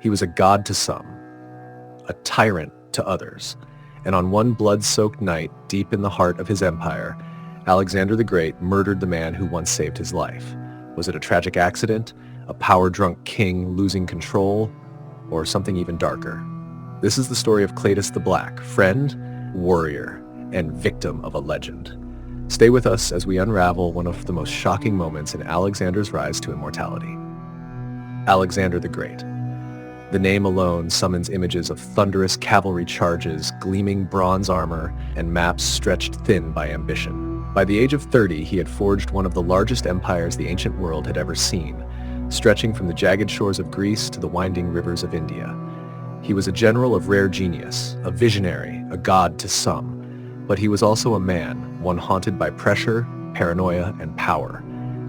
He was a god to some, a tyrant to others, and on one blood-soaked night deep in the heart of his empire, Alexander the Great murdered the man who once saved his life. Was it a tragic accident, a power-drunk king losing control, or something even darker? This is the story of Cleitus the Black, friend, warrior, and victim of a legend. Stay with us as we unravel one of the most shocking moments in Alexander's rise to immortality. Alexander the Great. The name alone summons images of thunderous cavalry charges, gleaming bronze armor, and maps stretched thin by ambition. By the age of 30, he had forged one of the largest empires the ancient world had ever seen, stretching from the jagged shores of Greece to the winding rivers of India. He was a general of rare genius, a visionary, a god to some, but he was also a man, one haunted by pressure, paranoia, and power.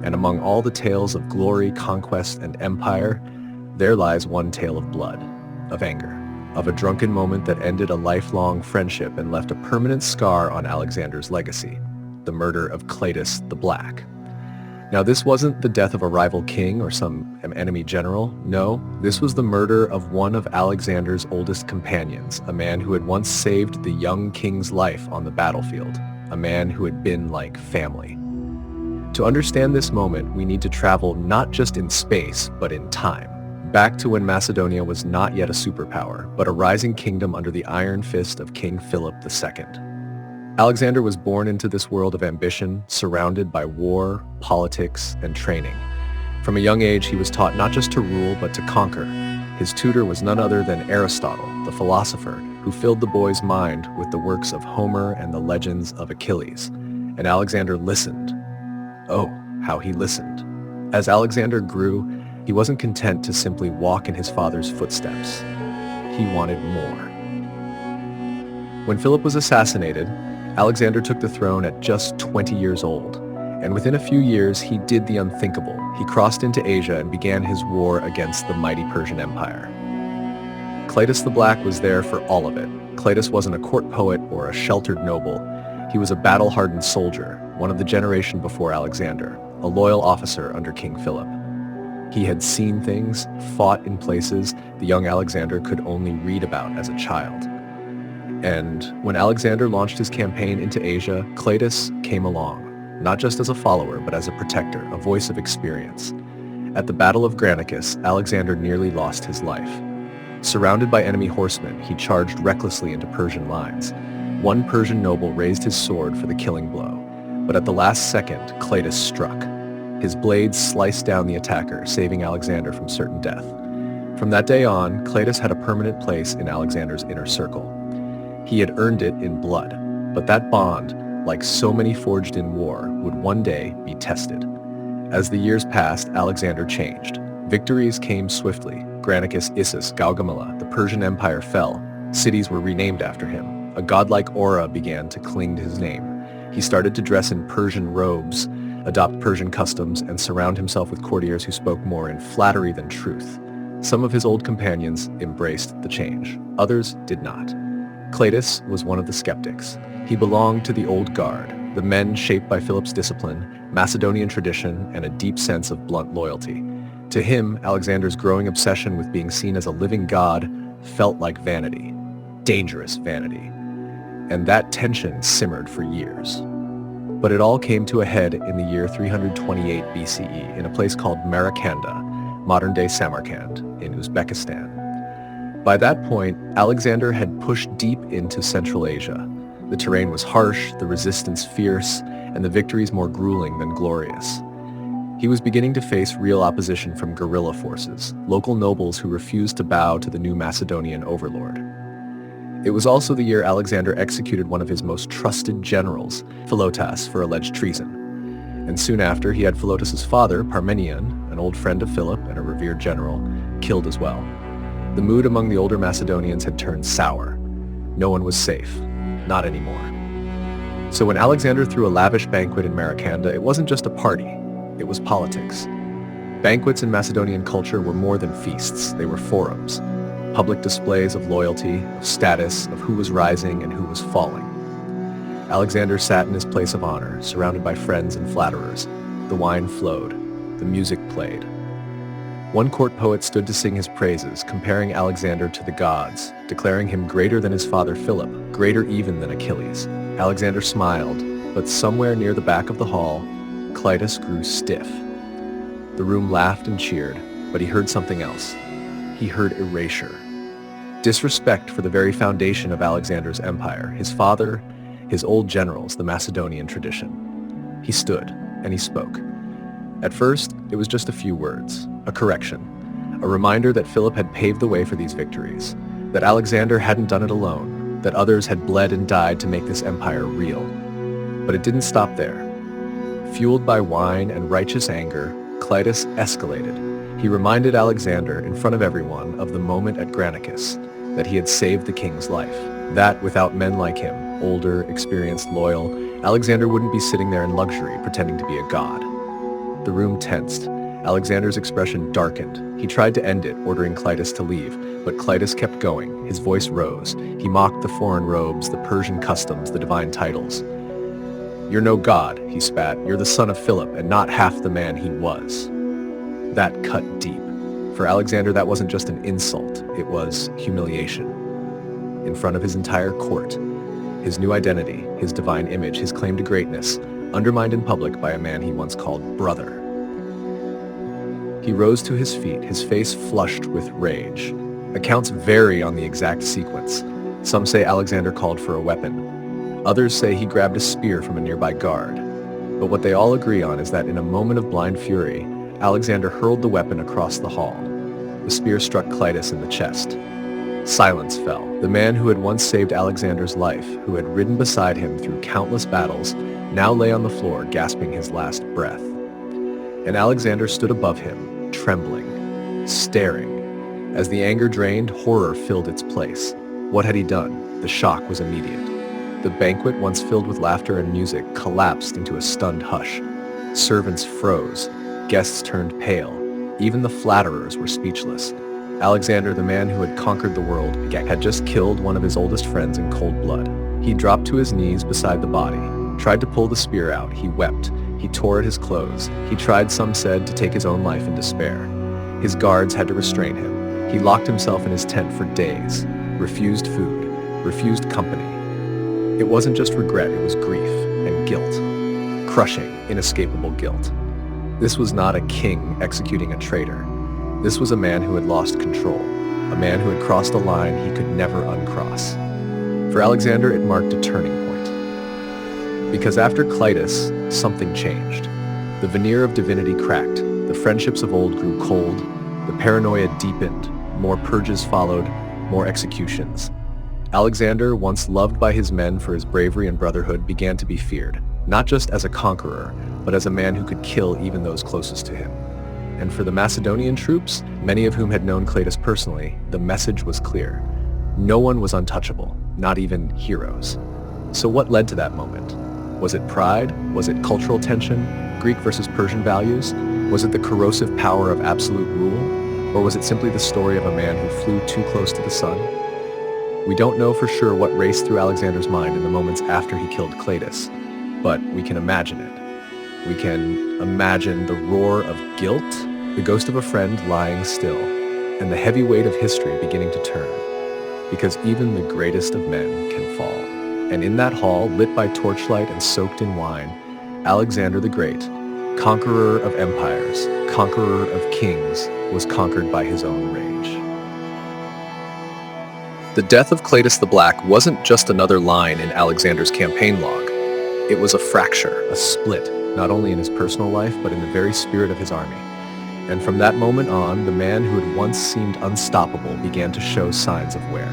And among all the tales of glory, conquest, and empire, there lies one tale of blood, of anger, of a drunken moment that ended a lifelong friendship and left a permanent scar on Alexander's legacy, the murder of Cleitus the Black. Now, this wasn't the death of a rival king or some enemy general. No, this was the murder of one of Alexander's oldest companions, a man who had once saved the young king's life on the battlefield, a man who had been like family. To understand this moment, we need to travel not just in space, but in time, back to when Macedonia was not yet a superpower, but a rising kingdom under the iron fist of King Philip II. Alexander was born into this world of ambition, surrounded by war, politics, and training. From a young age, he was taught not just to rule, but to conquer. His tutor was none other than Aristotle, the philosopher, who filled the boy's mind with the works of Homer and the legends of Achilles. And Alexander listened. Oh, how he listened. As Alexander grew, he wasn't content to simply walk in his father's footsteps. He wanted more. When Philip was assassinated, Alexander took the throne at just 20 years old, and within a few years he did the unthinkable. He crossed into Asia and began his war against the mighty Persian Empire. Cleitus the Black was there for all of it. Cleitus wasn't a court poet or a sheltered noble. He was a battle-hardened soldier, one of the generation before Alexander, a loyal officer under King Philip. He had seen things, fought in places the young Alexander could only read about as a child. And when Alexander launched his campaign into Asia, Cleitus came along, not just as a follower, but as a protector, a voice of experience. At the Battle of Granicus, Alexander nearly lost his life. Surrounded by enemy horsemen, he charged recklessly into Persian lines. One Persian noble raised his sword for the killing blow, but at the last second, Cleitus struck. His blade sliced down the attacker, saving Alexander from certain death. From that day on, Cleitus had a permanent place in Alexander's inner circle. He had earned it in blood, but that bond, like so many forged in war, would one day be tested. As the years passed, Alexander changed. Victories came swiftly. Granicus, Issus, Gaugamela, the Persian Empire fell. Cities were renamed after him. A godlike aura began to cling to his name. He started to dress in Persian robes, adopt Persian customs, and surround himself with courtiers who spoke more in flattery than truth. Some of his old companions embraced the change. Others did not. Cleitus was one of the skeptics. He belonged to the old guard, the men shaped by Philip's discipline, Macedonian tradition, and a deep sense of blunt loyalty. To him, Alexander's growing obsession with being seen as a living god felt like vanity, dangerous vanity. And that tension simmered for years. But it all came to a head in the year 328 BCE in a place called Marakanda, modern-day Samarkand, in Uzbekistan. By that point, Alexander had pushed deep into Central Asia. The terrain was harsh, the resistance fierce, and the victories more grueling than glorious. He was beginning to face real opposition from guerrilla forces, local nobles who refused to bow to the new Macedonian overlord. It was also the year Alexander executed one of his most trusted generals, Philotas, for alleged treason. And soon after, he had Philotas's father, Parmenion, an old friend of Philip and a revered general, killed as well. The mood among the older Macedonians had turned sour. No one was safe. Not anymore. So when Alexander threw a lavish banquet in Marakanda, it wasn't just a party. It was politics. Banquets in Macedonian culture were more than feasts. They were forums. Public displays of loyalty, of status, of who was rising and who was falling. Alexander sat in his place of honor, surrounded by friends and flatterers. The wine flowed. The music played. One court poet stood to sing his praises, comparing Alexander to the gods, declaring him greater than his father Philip, greater even than Achilles. Alexander smiled, but somewhere near the back of the hall, Cleitus grew stiff. The room laughed and cheered, but he heard something else. He heard erasure. Disrespect for the very foundation of Alexander's empire, his father, his old generals, the Macedonian tradition. He stood, and he spoke. At first, it was just a few words, a correction, a reminder that Philip had paved the way for these victories, that Alexander hadn't done it alone, that others had bled and died to make this empire real. But it didn't stop there. Fueled by wine and righteous anger, Cleitus escalated. He reminded Alexander in front of everyone of the moment at Granicus, that he had saved the king's life, that without men like him, older, experienced, loyal, Alexander wouldn't be sitting there in luxury pretending to be a god. The room tensed. Alexander's expression darkened. He tried to end it, ordering Cleitus to leave, but Cleitus kept going. His voice rose. He mocked the foreign robes, the Persian customs, the divine titles. "You're no god," he spat. "You're the son of Philip, and not half the man he was." That cut deep. For Alexander, that wasn't just an insult. It was humiliation. In front of his entire court, his new identity, his divine image, his claim to greatness, undermined in public by a man he once called brother. He rose to his feet, his face flushed with rage. Accounts vary on the exact sequence. Some say Alexander called for a weapon. Others say he grabbed a spear from a nearby guard. But what they all agree on is that in a moment of blind fury, Alexander hurled the weapon across the hall. The spear struck Cleitus in the chest. Silence fell. The man who had once saved Alexander's life, who had ridden beside him through countless battles, now lay on the floor, gasping his last breath. And Alexander stood above him, trembling, staring. As the anger drained, horror filled its place. What had he done? The shock was immediate. The banquet, once filled with laughter and music, collapsed into a stunned hush. Servants froze. Guests turned pale. Even the flatterers were speechless. Alexander, the man who had conquered the world, had just killed one of his oldest friends in cold blood. He dropped to his knees beside the body, tried to pull the spear out. He wept. He tore at his clothes. He tried, some said, to take his own life in despair. His guards had to restrain him. He locked himself in his tent for days, refused food, refused company. It wasn't just regret, it was grief and guilt. Crushing, inescapable guilt. This was not a king executing a traitor. This was a man who had lost control, a man who had crossed a line he could never uncross. For Alexander, it marked a turning point. Because after Cleitus, something changed. The veneer of divinity cracked, the friendships of old grew cold, the paranoia deepened, more purges followed, more executions. Alexander, once loved by his men for his bravery and brotherhood, began to be feared, not just as a conqueror, but as a man who could kill even those closest to him. And for the Macedonian troops, many of whom had known Cleitus personally, the message was clear. No one was untouchable, not even heroes. So what led to that moment? Was it pride? Was it cultural tension? Greek versus Persian values? Was it the corrosive power of absolute rule? Or was it simply the story of a man who flew too close to the sun? We don't know for sure what raced through Alexander's mind in the moments after he killed Cleitus, but we can imagine it. We can imagine the roar of guilt, the ghost of a friend lying still, and the heavy weight of history beginning to turn. Because even the greatest of men can fall. And in that hall, lit by torchlight and soaked in wine, Alexander the Great, conqueror of empires, conqueror of kings, was conquered by his own rage. The death of Cleitus the Black wasn't just another line in Alexander's campaign log. It was a fracture, a split, not only in his personal life, but in the very spirit of his army. And from that moment on, the man who had once seemed unstoppable began to show signs of wear.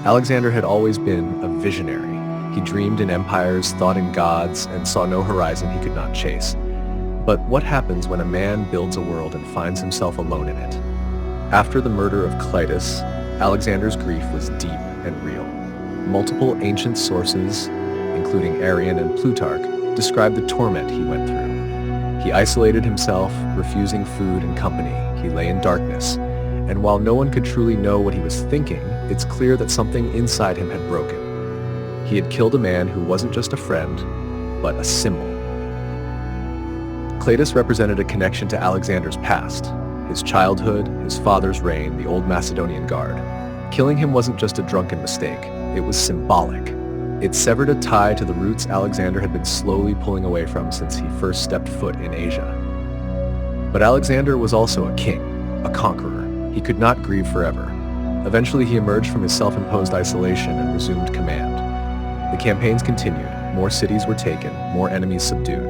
Alexander had always been a visionary. He dreamed in empires, thought in gods, and saw no horizon he could not chase. But what happens when a man builds a world and finds himself alone in it? After the murder of Cleitus, Alexander's grief was deep and real. Multiple ancient sources, including Arrian and Plutarch, describe the torment he went through. He isolated himself, refusing food and company. He lay in darkness. And while no one could truly know what he was thinking, it's clear that something inside him had broken. He had killed a man who wasn't just a friend, but a symbol. Cleitus represented a connection to Alexander's past, his childhood, his father's reign, the old Macedonian guard. Killing him wasn't just a drunken mistake, it was symbolic. It severed a tie to the roots Alexander had been slowly pulling away from since he first stepped foot in Asia. But Alexander was also a king, a conqueror. He could not grieve forever. Eventually he emerged from his self-imposed isolation and resumed command. The campaigns continued, more cities were taken, more enemies subdued.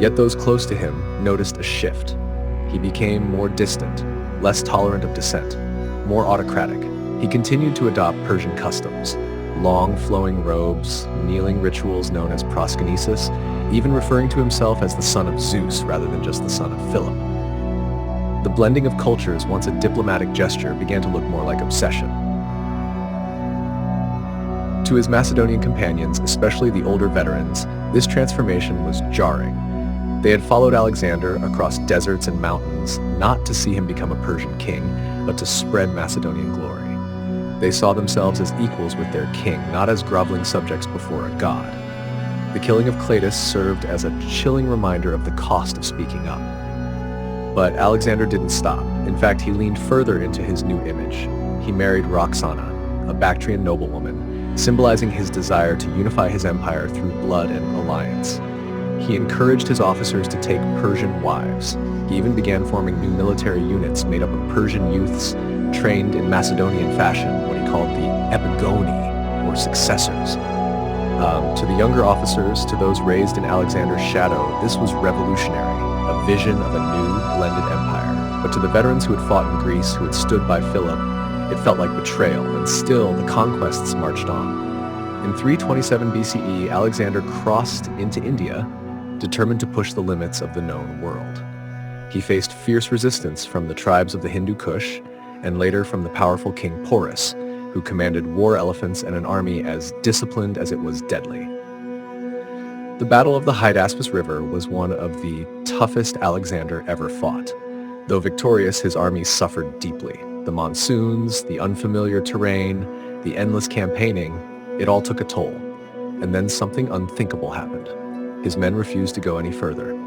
Yet those close to him noticed a shift. He became more distant, less tolerant of dissent, more autocratic. He continued to adopt Persian customs, long flowing robes, kneeling rituals known as proskynesis, even referring to himself as the son of Zeus rather than just the son of Philip. The blending of cultures, once a diplomatic gesture, began to look more like obsession. To his Macedonian companions, especially the older veterans, this transformation was jarring. They had followed Alexander across deserts and mountains, not to see him become a Persian king, but to spread Macedonian glory. They saw themselves as equals with their king, not as groveling subjects before a god. The killing of Cleitus served as a chilling reminder of the cost of speaking up. But Alexander didn't stop. In fact, he leaned further into his new image. He married Roxana, a Bactrian noblewoman, symbolizing his desire to unify his empire through blood and alliance. He encouraged his officers to take Persian wives. He even began forming new military units made up of Persian youths trained in Macedonian fashion, what he called the epigoni, or successors. To the younger officers, to those raised in Alexander's shadow, this was revolutionary, a vision of a new, blended empire. But to the veterans who had fought in Greece, who had stood by Philip, it felt like betrayal, and still the conquests marched on. In 327 BCE, Alexander crossed into India, determined to push the limits of the known world. He faced fierce resistance from the tribes of the Hindu Kush, and later from the powerful king Porus, who commanded war elephants and an army as disciplined as it was deadly. The Battle of the Hydaspes River was one of the toughest Alexander ever fought. Though victorious, his army suffered deeply. The monsoons, the unfamiliar terrain, the endless campaigning, it all took a toll. And then something unthinkable happened. His men refused to go any further.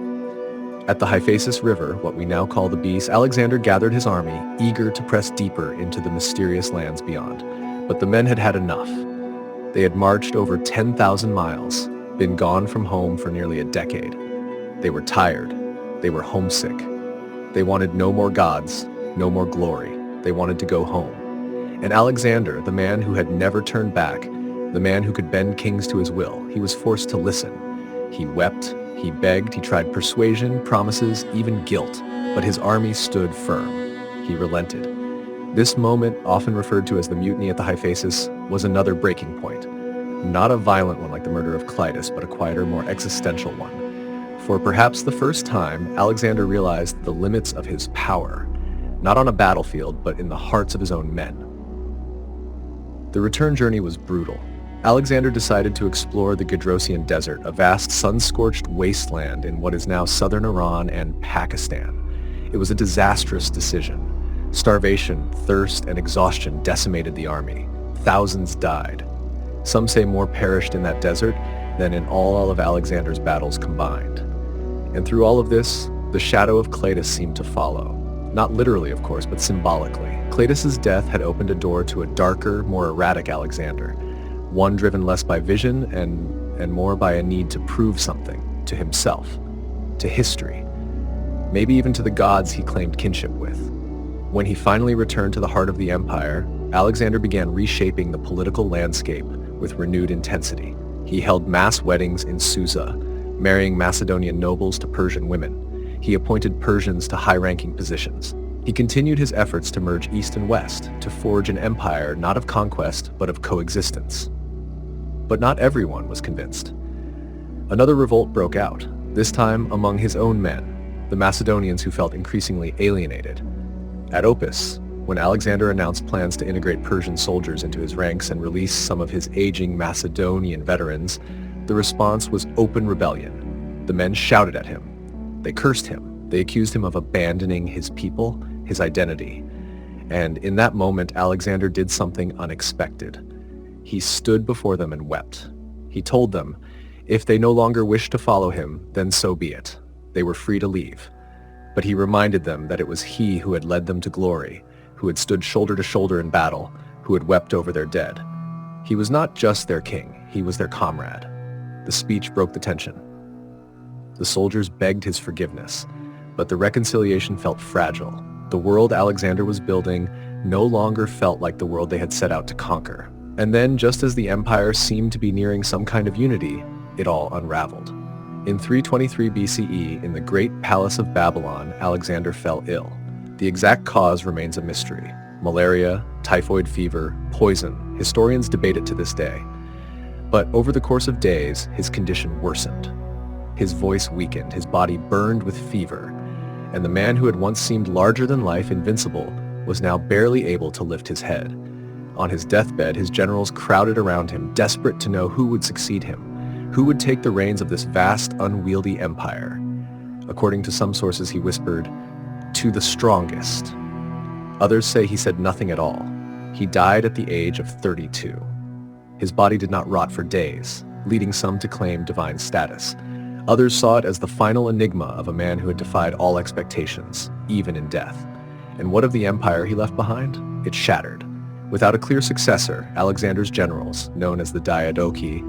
At the Hyphasis River, what we now call the Beas, Alexander gathered his army, eager to press deeper into the mysterious lands beyond. But the men had had enough. They had marched over 10,000 miles, been gone from home for nearly a decade. They were tired. They were homesick. They wanted no more gods, no more glory. They wanted to go home. And Alexander, the man who had never turned back, the man who could bend kings to his will, he was forced to listen. He wept, he begged, he tried persuasion, promises, even guilt, but his army stood firm. He relented. This moment, often referred to as the mutiny at the Hyphasis, was another breaking point. Not a violent one like the murder of Cleitus, but a quieter, more existential one. For perhaps the first time, Alexander realized the limits of his power, not on a battlefield, but in the hearts of his own men. The return journey was brutal. Alexander decided to explore the Gedrosian Desert, a vast sun-scorched wasteland in what is now southern Iran and Pakistan. It was a disastrous decision. Starvation, thirst, and exhaustion decimated the army. Thousands died. Some say more perished in that desert than in all of Alexander's battles combined. And through all of this, the shadow of Cleitus seemed to follow. Not literally, of course, but symbolically. Cleitus's death had opened a door to a darker, more erratic Alexander, one driven less by vision and more by a need to prove something to himself, to history, maybe even to the gods he claimed kinship with. When he finally returned to the heart of the empire, Alexander began reshaping the political landscape with renewed intensity. He held mass weddings in Susa, marrying Macedonian nobles to Persian women. He appointed Persians to high-ranking positions. He continued his efforts to merge East and West, to forge an empire not of conquest, but of coexistence. But not everyone was convinced. Another revolt broke out, this time among his own men, the Macedonians who felt increasingly alienated. At Opis, when Alexander announced plans to integrate Persian soldiers into his ranks and release some of his aging Macedonian veterans, the response was open rebellion. The men shouted at him. They cursed him. They accused him of abandoning his people, his identity. And in that moment, Alexander did something unexpected. He stood before them and wept. He told them, if they no longer wished to follow him, then so be it. They were free to leave. But he reminded them that it was he who had led them to glory, who had stood shoulder to shoulder in battle, who had wept over their dead. He was not just their king, he was their comrade. The speech broke the tension. The soldiers begged his forgiveness, but the reconciliation felt fragile. The world Alexander was building no longer felt like the world they had set out to conquer. And then, just as the empire seemed to be nearing some kind of unity, it all unraveled. In 323 BCE, in the great palace of Babylon, Alexander fell ill. The exact cause remains a mystery. Malaria, typhoid fever, poison. Historians debate it to this day. But over the course of days, his condition worsened. His voice weakened, his body burned with fever, and the man who had once seemed larger than life, invincible, was now barely able to lift his head. On his deathbed, his generals crowded around him, desperate to know who would succeed him. Who would take the reins of this vast, unwieldy empire? According to some sources, he whispered, "To the strongest." Others say he said nothing at all. He died at the age of 32. His body did not rot for days, leading some to claim divine status. Others saw it as the final enigma of a man who had defied all expectations, even in death. And what of the empire he left behind? It shattered. Without a clear successor, Alexander's generals, known as the Diadochi,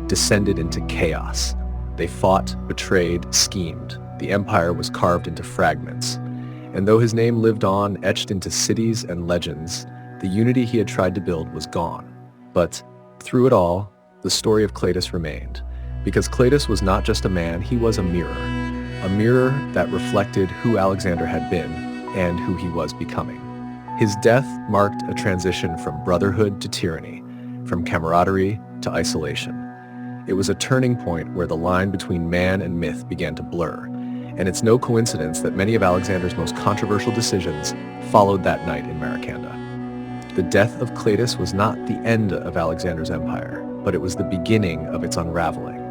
descended into chaos. They fought, betrayed, schemed. The empire was carved into fragments. And though his name lived on, etched into cities and legends, the unity he had tried to build was gone. But through it all, the story of Cleitus remained. Because Cleitus was not just a man, he was a mirror that reflected who Alexander had been and who he was becoming. His death marked a transition from brotherhood to tyranny, from camaraderie to isolation. It was a turning point where the line between man and myth began to blur, and it's no coincidence that many of Alexander's most controversial decisions followed that night in Maracanda. The death of Cleitus was not the end of Alexander's empire, but it was the beginning of its unraveling.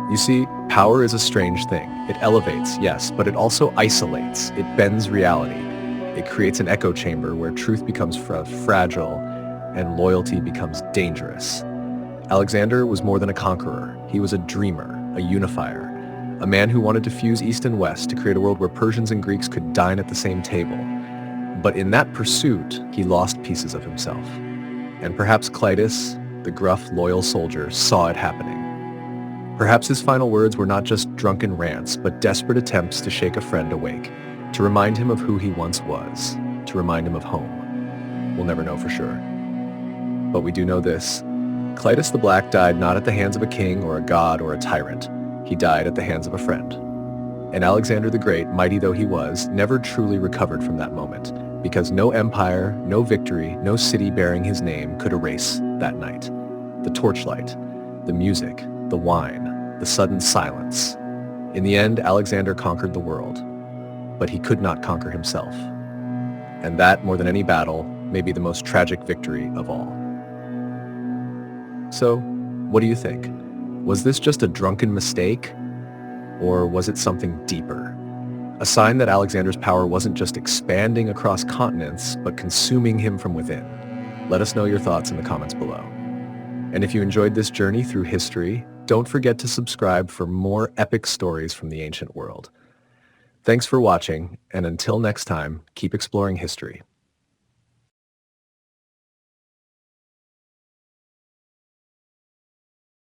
You see, power is a strange thing. It elevates, yes, but it also isolates. It bends reality. It creates an echo chamber where truth becomes fragile and loyalty becomes dangerous. Alexander was more than a conqueror. He was a dreamer, a unifier, a man who wanted to fuse East and West to create a world where Persians and Greeks could dine at the same table. But in that pursuit, he lost pieces of himself. And perhaps Cleitus, the gruff, loyal soldier, saw it happening. Perhaps his final words were not just drunken rants, but desperate attempts to shake a friend awake, to remind him of who he once was, to remind him of home. We'll never know for sure. But we do know this. Cleitus the Black died not at the hands of a king or a god or a tyrant. He died at the hands of a friend. And Alexander the Great, mighty though he was, never truly recovered from that moment, because no empire, no victory, no city bearing his name could erase that night. The torchlight, the music, the wine, the sudden silence. In the end, Alexander conquered the world, but he could not conquer himself. And that, more than any battle, may be the most tragic victory of all. So, what do you think? Was this just a drunken mistake? Or was it something deeper? A sign that Alexander's power wasn't just expanding across continents, but consuming him from within. Let us know your thoughts in the comments below. And if you enjoyed this journey through history, don't forget to subscribe for more epic stories from the ancient world. Thanks for watching, and until next time, keep exploring history.